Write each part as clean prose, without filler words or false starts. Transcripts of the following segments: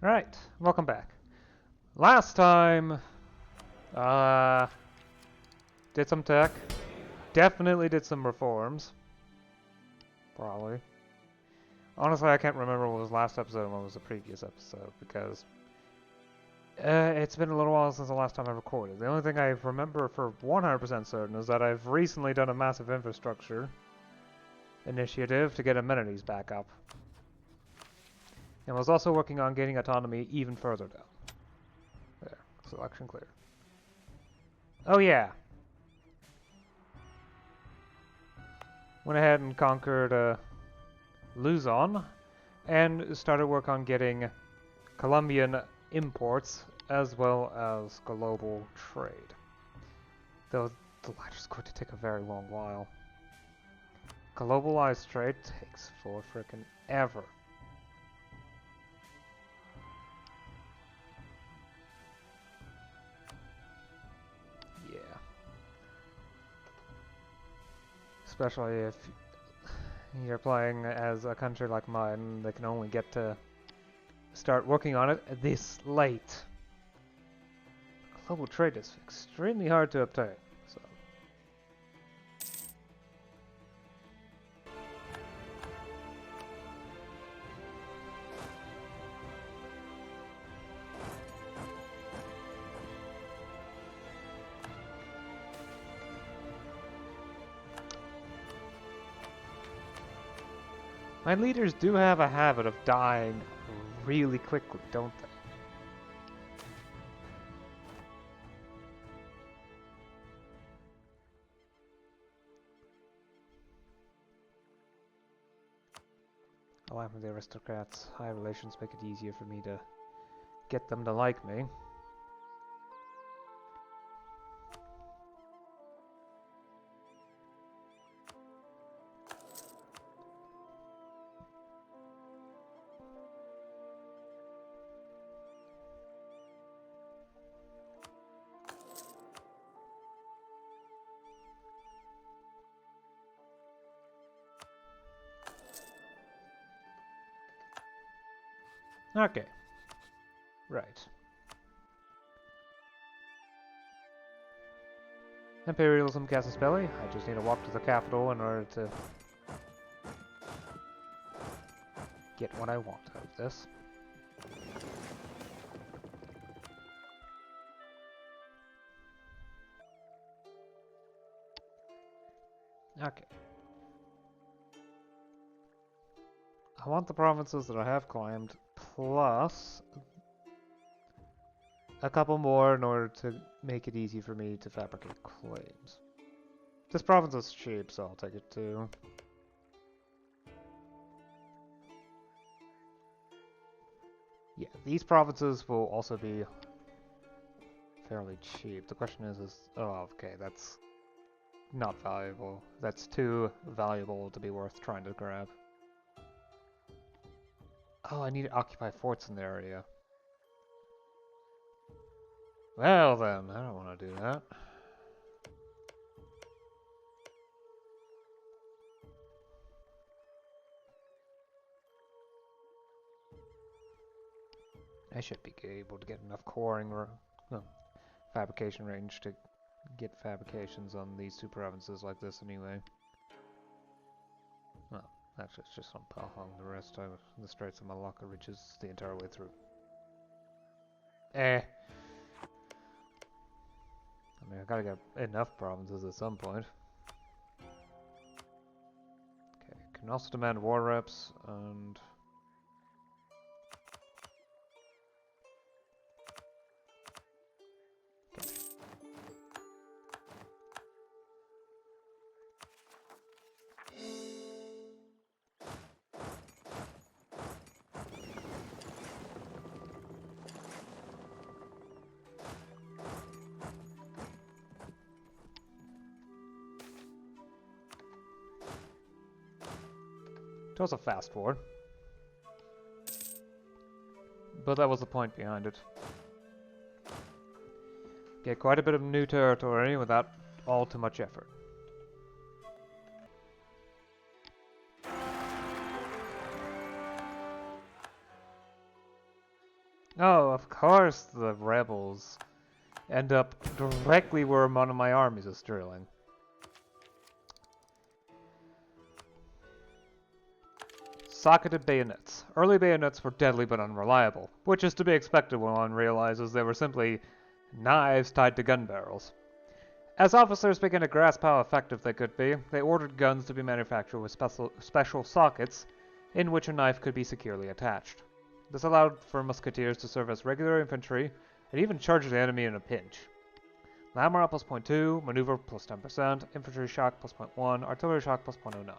Right, welcome back. Last time, uh, did some tech. Definitely did some reforms. Probably. Honestly, I can't remember what was last episode and what was the previous episode because it's been a little while since the last time I recorded. The only thing I remember for 100% certain is that I've recently done a massive infrastructure initiative to get amenities back up. And was also working on getting autonomy even further down. There, selection clear. Oh yeah. Went ahead and conquered Luzon and started work on getting Colombian imports as well as global trade. Though the latter's going to take a very long while. Globalized trade takes for frickin' ever. Yeah. Especially if you're playing as a country like mine, they can only get to start working on it this late. Global trade is extremely hard to obtain, so. My leaders do have a habit of dying really quickly, don't they? Along with the aristocrats, high relations make it easier for me to get them to like me. Okay. Right. Imperialism, casus belli. I just need to walk to the capital in order to get what I want out of this. Okay. I want the provinces that I have climbed, plus a couple more in order to make it easy for me to fabricate claims. This province is cheap, so I'll take it too. Yeah, these provinces will also be fairly cheap. The question is oh, okay, that's not valuable. That's too valuable to be worth trying to grab. Oh, I need to occupy forts in the area. Well then, I don't want to do that. I should be able to get enough coring or fabrication range to get fabrications on these two provinces like this anyway. Well, actually it's just on Pahang. The rest of the Straits of Malacca reaches the entire way through. I mean, I gotta get enough provinces at some point. Okay, can also demand war reps and... It was a fast war. But that was the point behind it. Get quite a bit of new territory without all too much effort. Oh, of course the rebels end up directly where one of my armies is drilling. Socketed bayonets. Early bayonets were deadly but unreliable, which is to be expected when one realizes they were simply knives tied to gun barrels. As officers began to grasp how effective they could be, they ordered guns to be manufactured with special sockets in which a knife could be securely attached. This allowed for musketeers to serve as regular infantry and even charge the enemy in a pinch. Land morale plus 0.2, maneuver plus 10%, infantry shock plus 0.1, artillery shock plus 0.09.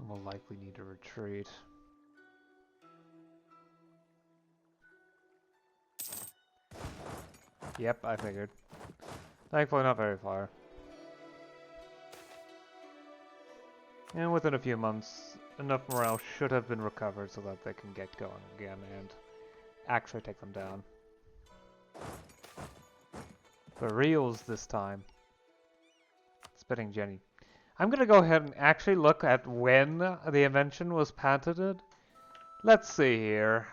We'll likely need to retreat. Yep, I figured. Thankfully not very far. And within a few months, enough morale should have been recovered so that they can get going again and actually take them down. For reals this time. Spitting Jenny. I'm gonna go ahead and actually look at when the invention was patented. Let's see here.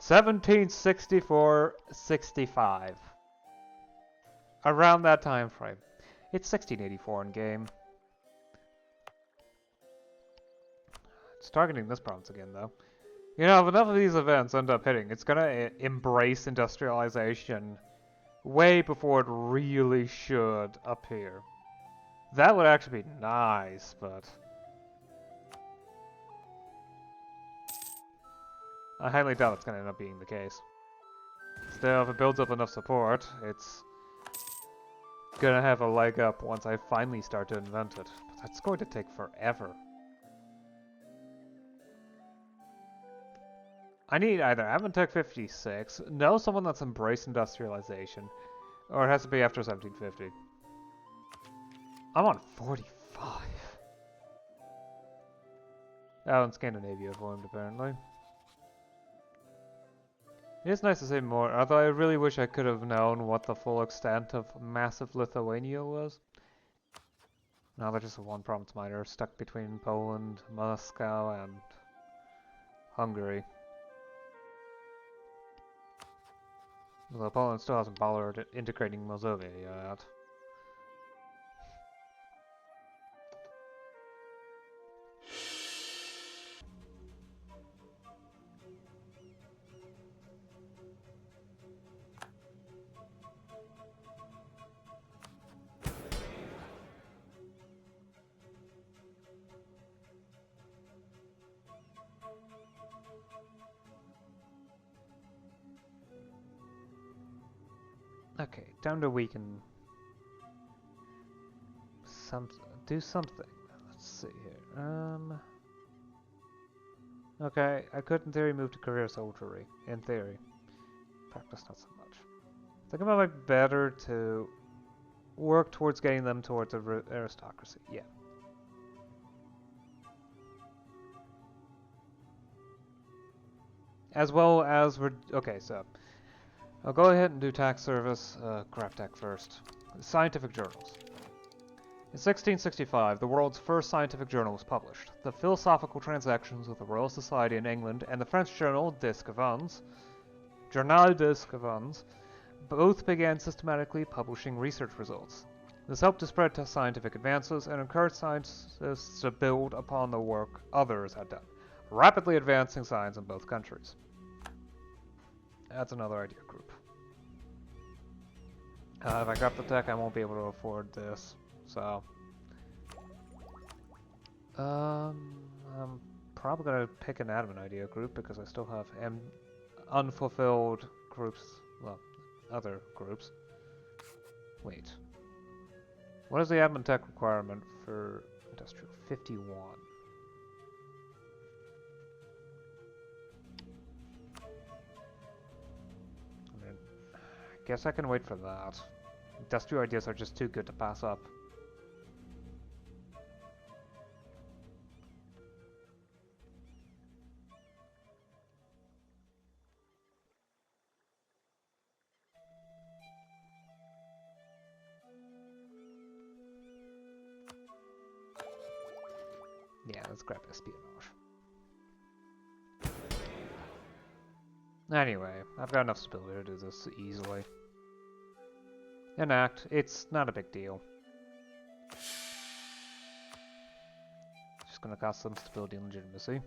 1764-65. Around that time frame. It's 1684 in game. It's targeting this province again, though. You know, if enough of these events end up hitting, it's gonna embrace industrialization way before it really should up here. That would actually be nice, but I highly doubt it's gonna end up being the case. Still, if it builds up enough support, it's gonna have a leg up once I finally start to invent it. But that's going to take forever. I need either Avantech 56, know someone that's embraced industrialization, or it has to be after 1750. I'm on 45. Oh, and Scandinavia formed apparently. It is nice to see more, although I really wish I could have known what the full extent of massive Lithuania was. Now they're just a one province miner stuck between Poland, Moscow, and Hungary. Although Poland still hasn't bothered integrating Moldavia yet. Okay, time to weaken do something. Let's see here. Okay, I could in theory move to career soldiery. In theory. Practice not so much. I think it might be better to work towards getting them towards aristocracy. Yeah. As well as okay, so I'll go ahead and do tax service, craft tech first. Scientific journals. In 1665, the world's first scientific journal was published. The Philosophical Transactions of the Royal Society in England and the French journal Journal des Savants, both began systematically publishing research results. This helped to spread scientific advances and encouraged scientists to build upon the work others had done, rapidly advancing science in both countries. That's another idea group. If I grab the tech, I won't be able to afford this, so I'm probably gonna pick an admin idea group because I still have unfulfilled groups, well, other groups. Wait. What is the admin tech requirement for industrial? 51. I mean, I guess I can wait for that. Industrial ideas are just too good to pass up. Yeah, let's grab espionage. Anyway, I've got enough stability to do this easily. Enact, it's not a big deal. Just gonna cost some stability and legitimacy.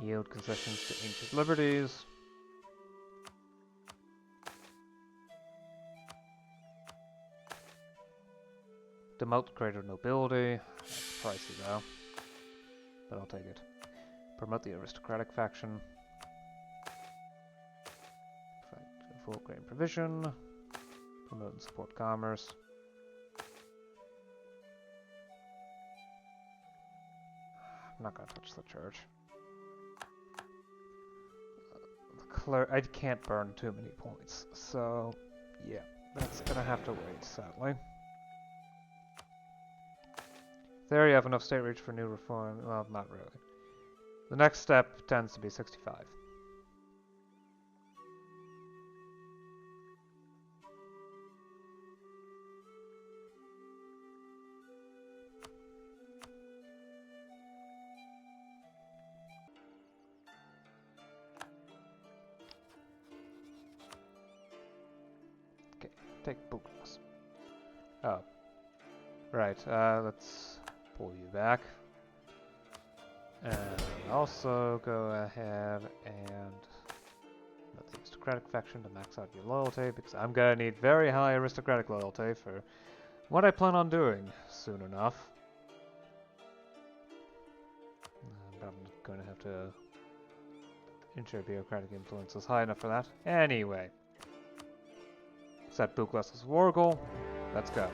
Yield concessions to ancient liberties. Demote greater nobility. That's pricey though, but I'll take it. Promote the aristocratic faction. Full grain provision. Promote and support commerce. I'm not gonna touch the church. I can't burn too many points, so yeah, that's gonna have to wait, sadly. There you have enough state reach for new reform. Well, not really. The next step tends to be 65. Okay, take Buglas. Oh. Right, let's pull you back. And also go ahead and let the aristocratic faction to max out your loyalty, because I'm gonna need very high aristocratic loyalty for what I plan on doing soon enough. But I'm going to have to ensure bureaucratic influence is high enough for that. Anyway, set Buglas' war goal. Let's go.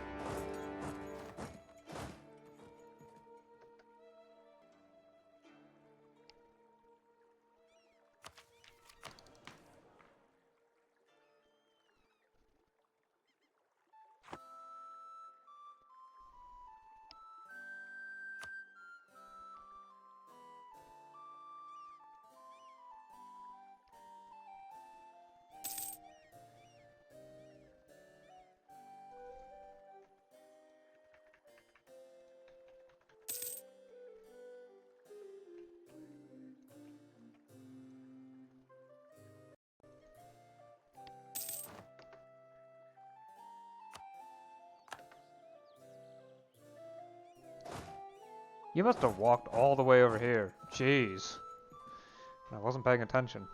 You must have walked all the way over here. Jeez. I wasn't paying attention.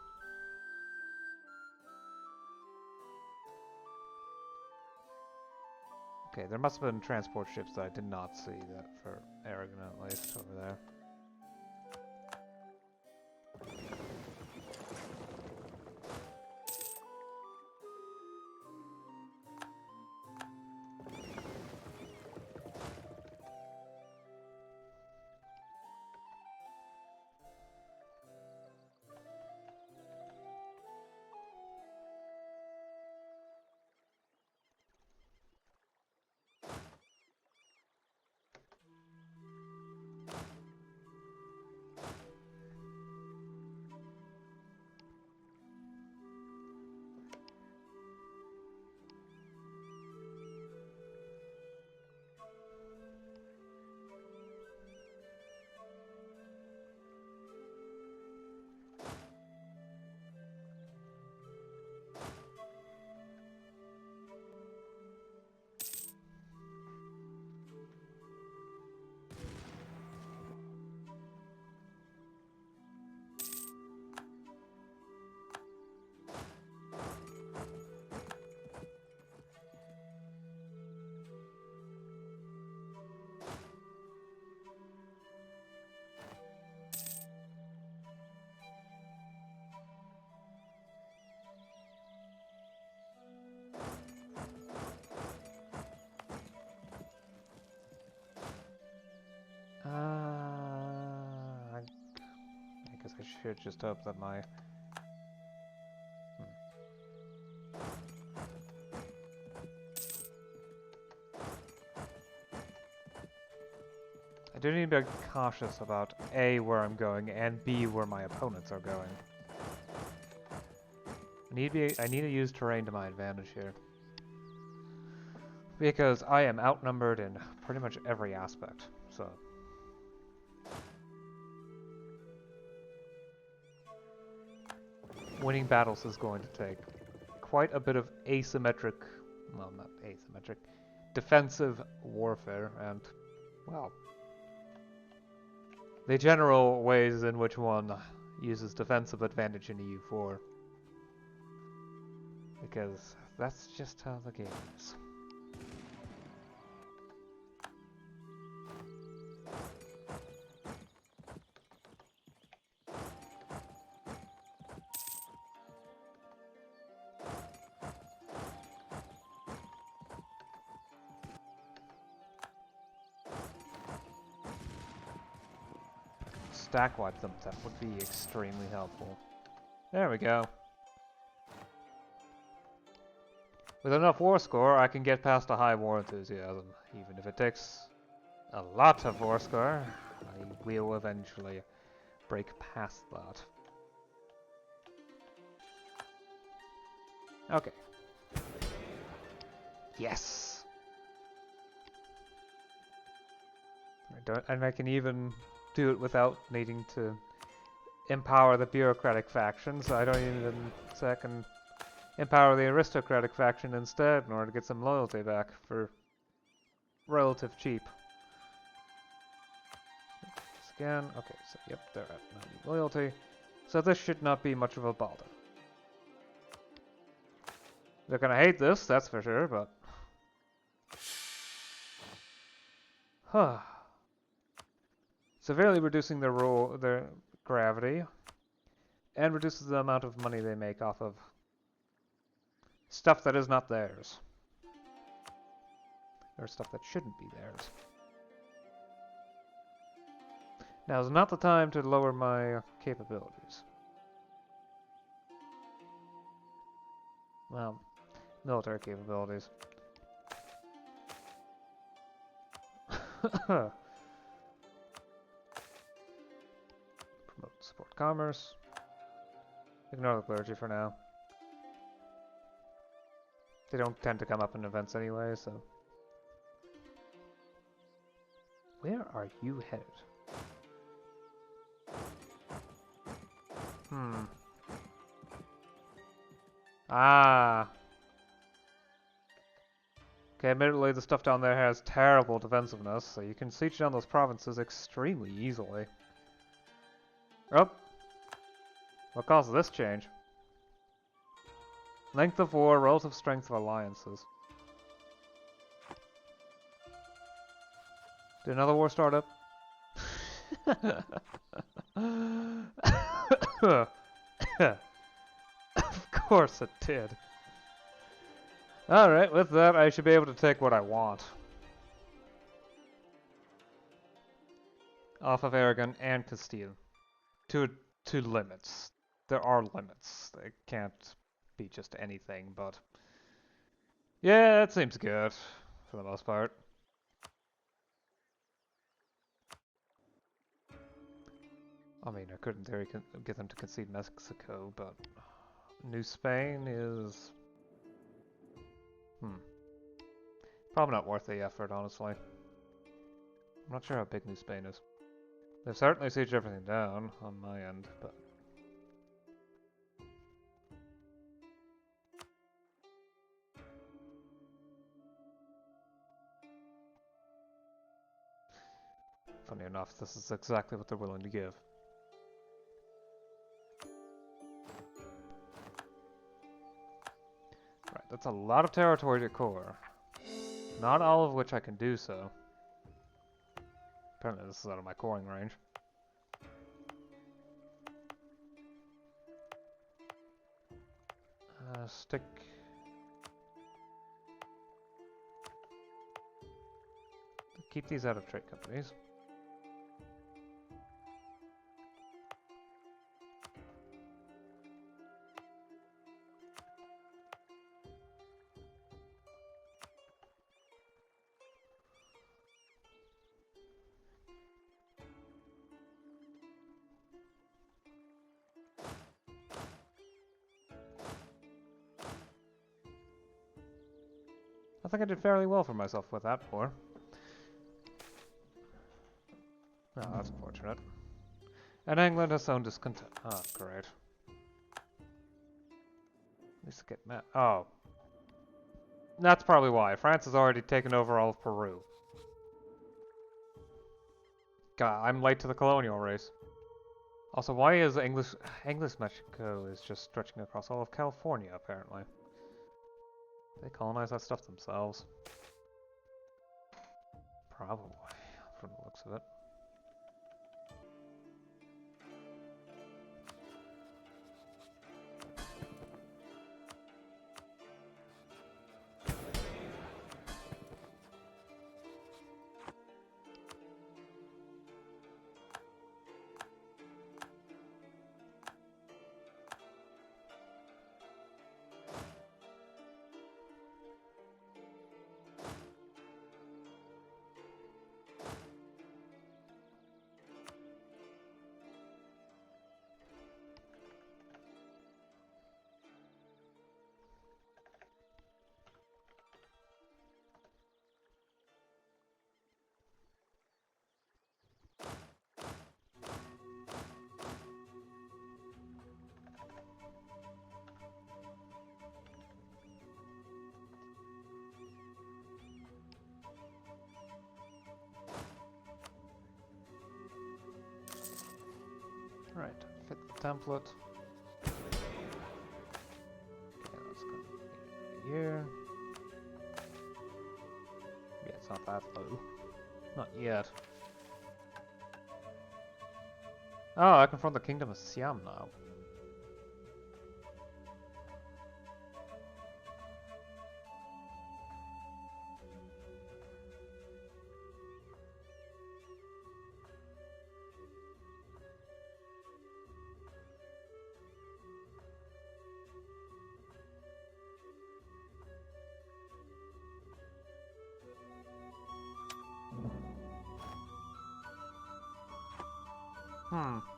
Okay, there must have been transport ships that I did not see, that for Aragon at least, over there. Guess I should just hope that my... I do need to be cautious about A, where I'm going, and B, where my opponents are going. I need to use terrain to my advantage here. Because I am outnumbered in pretty much every aspect, so... Winning battles is going to take quite a bit of asymmetric... well, not asymmetric... defensive warfare, and, well... the general ways in which one uses defensive advantage in EU4. Because that's just how the game is. Stack wipe them, that would be extremely helpful. There we go. With enough war score, I can get past a high war enthusiasm. Even if it takes a lot of war score, I will eventually break past that. Okay. Yes! And I can even do it without needing to empower the bureaucratic faction, so I don't even say I can empower the aristocratic faction instead in order to get some loyalty back for relative cheap. Again, okay, so yep, they're at 90 loyalty, so this should not be much of a bother. They're gonna hate this, that's for sure, but... Huh. Severely reducing their gravity, and reduces the amount of money they make off of stuff that is not theirs. Or stuff that shouldn't be theirs. Now is not the time to lower my capabilities. Well, military capabilities. Promote support commerce. Ignore the clergy for now. They don't tend to come up in events anyway, so... Where are you headed? Ah. Okay, admittedly the stuff down there has terrible defensiveness, so you can siege down those provinces extremely easily. Oh. What caused this change? Length of war, relative strength of alliances. Did another war start up? Of course it did. Alright, with that I should be able to take what I want. Off of Aragon and Castile. To limits. There are limits. They can't be just anything, but... yeah, that seems good, for the most part. I mean, I could in theory get them to concede Mexico, but... New Spain is... probably not worth the effort, honestly. I'm not sure how big New Spain is. They've certainly sieged everything down, on my end, but... funny enough, this is exactly what they're willing to give. Right, that's a lot of territory to core. Not all of which I can do so. Apparently this is out of my coring range. Stick... keep these out of trade companies. I think I did fairly well for myself with that war. Oh, that's unfortunate. And England has shown discontent. Oh, great. At least get mad. Oh. That's probably why. France has already taken over all of Peru. God, I'm late to the colonial race. Also, why is English Mexico is just stretching across all of California, apparently. They colonize that stuff themselves. Probably, from the looks of it. Right, fit the template. Okay, that's going to be here. Yeah, it's not that low. Not yet. Oh, I confront the Kingdom of Siam now.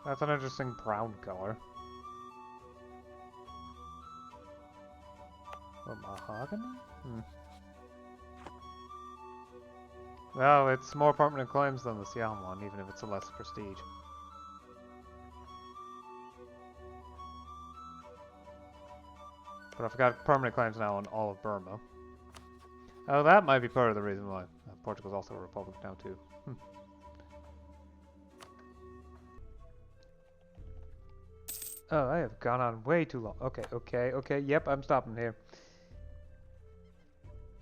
That's an interesting brown color. Or mahogany? Well, it's more permanent claims than the Siam one, even if it's a less prestige. But I've got permanent claims now on all of Burma. Oh, that might be part of the reason why Portugal's also a republic now, too. Oh, I have gone on way too long. Okay. Yep, I'm stopping here.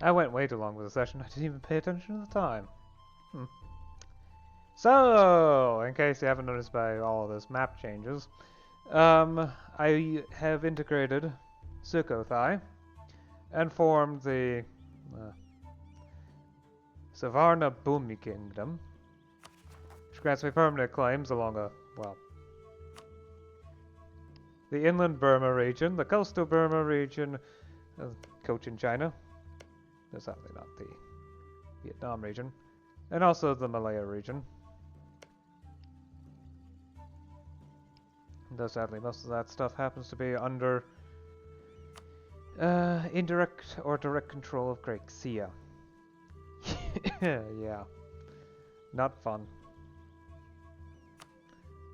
I went way too long with the session. I didn't even pay attention to the time. So, in case you haven't noticed by all of this map changes, I have integrated Sukhothai and formed the Savarna Bhumi Kingdom, which grants me permanent claims along the inland Burma region, the coastal Burma region, Cochin China. That's sadly not the Vietnam region, and also the Malaya region. Though sadly most of that stuff happens to be under indirect or direct control of Great Xia. Yeah. Not fun.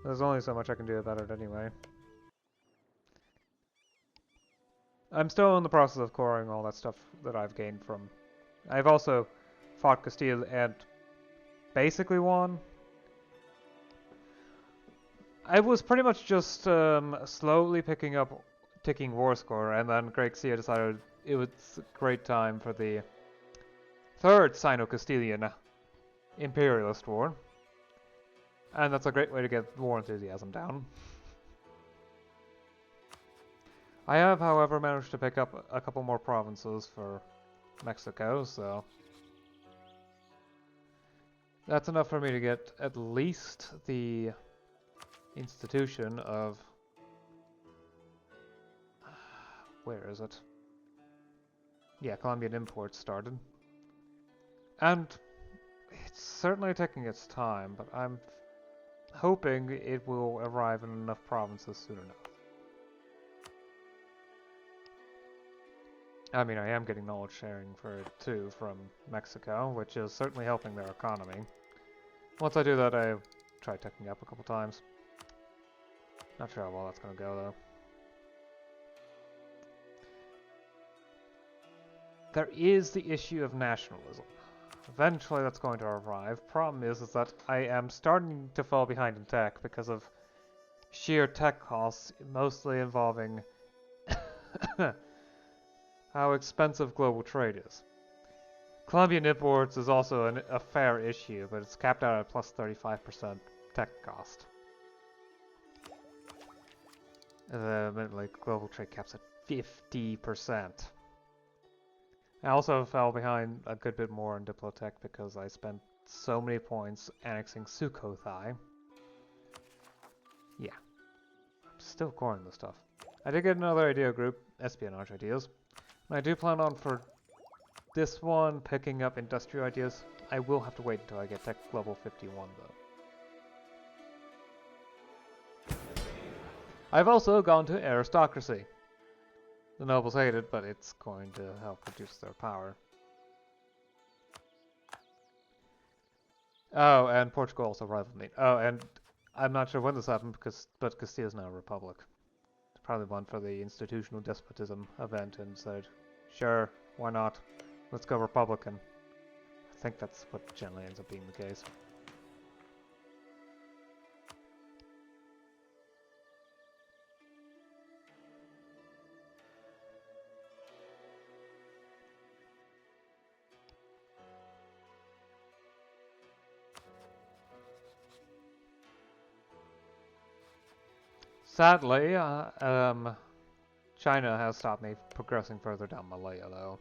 There's only so much I can do about it anyway. I'm still in the process of coring all that stuff that I've gained from... I've also fought Castile and basically won. I was pretty much just slowly ticking war score, and then Great Xia decided it was a great time for the third Sino-Castilian Imperialist War. And that's a great way to get war enthusiasm down. I have, however, managed to pick up a couple more provinces for Mexico, so... that's enough for me to get at least the institution of... where is it? Yeah, Colombian imports started. And it's certainly taking its time, but I'm hoping it will arrive in enough provinces soon enough. I mean, I am getting knowledge sharing for it too from Mexico, which is certainly helping their economy. Once I do that, I try teching up a couple times. Not sure how well that's going to go, though. There is the issue of nationalism. Eventually that's going to arrive. Problem is that I am starting to fall behind in tech because of sheer tech costs, mostly involving how expensive global trade is. Colombian imports is also a fair issue, but it's capped out at plus 35% tech cost. Like global trade caps at 50%. I also fell behind a good bit more in Diplotech because I spent so many points annexing Sukhothai. Yeah. I'm still coring this stuff. I did get another idea group, espionage ideas. And I do plan on for this one picking up industrial ideas. I will have to wait until I get tech level 51 though. I've also gone to aristocracy. The nobles hate it, but it's going to help reduce their power. Oh, and Portugal also rivaled me. Oh, and I'm not sure when this happened, but Castile is now a republic. It's probably one for the institutional despotism event and said, sure, why not? Let's go Republican. I think that's what generally ends up being the case. Sadly, China has stopped me progressing further down Malaya, though.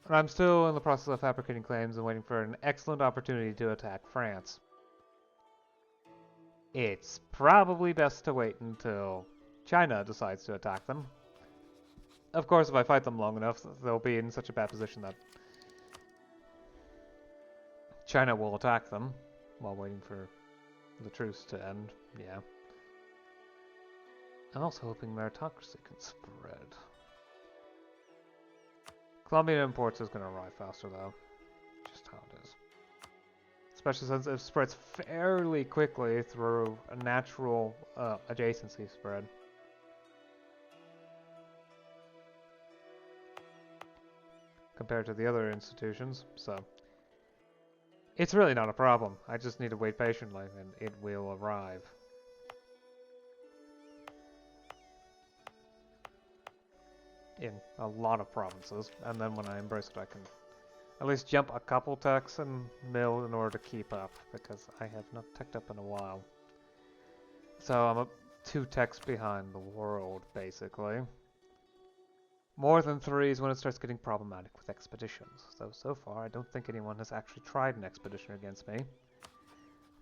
And I'm still in the process of fabricating claims and waiting for an excellent opportunity to attack France. It's probably best to wait until China decides to attack them. Of course, if I fight them long enough, they'll be in such a bad position that China will attack them while waiting for the truce to end. Yeah. I'm also hoping meritocracy can spread. Colombian imports is going to arrive faster, though. Just how it is. Especially since it spreads fairly quickly through a natural adjacency spread. Compared to the other institutions, so it's really not a problem. I just need to wait patiently and it will arrive. In a lot of provinces, and then when I embrace it I can at least jump a couple techs and mill in order to keep up, because I have not teched up in a while. So I'm up 2 techs behind the world, basically. More than 3 is when it starts getting problematic with expeditions, though so far I don't think anyone has actually tried an expedition against me.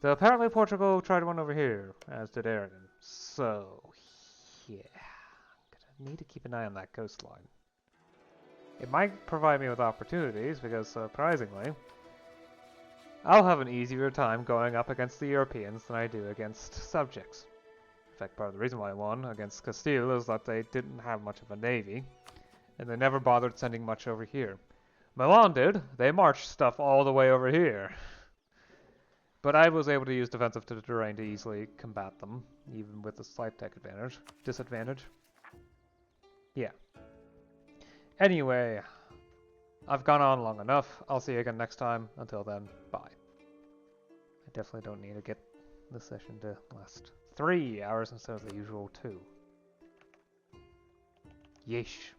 Though apparently Portugal tried one over here, as did Aragon. So, yeah. I'm gonna need to keep an eye on that coastline. It might provide me with opportunities, because surprisingly, I'll have an easier time going up against the Europeans than I do against subjects. In fact, part of the reason why I won against Castile is that they didn't have much of a navy, and they never bothered sending much over here. Milan did. They marched stuff all the way over here. But I was able to use defensive terrain to easily combat them, even with a slight tech disadvantage. Yeah. Anyway, I've gone on long enough. I'll see you again next time. Until then, bye. I definitely don't need to get this session to last 3 hours instead of the usual 2. Yeesh.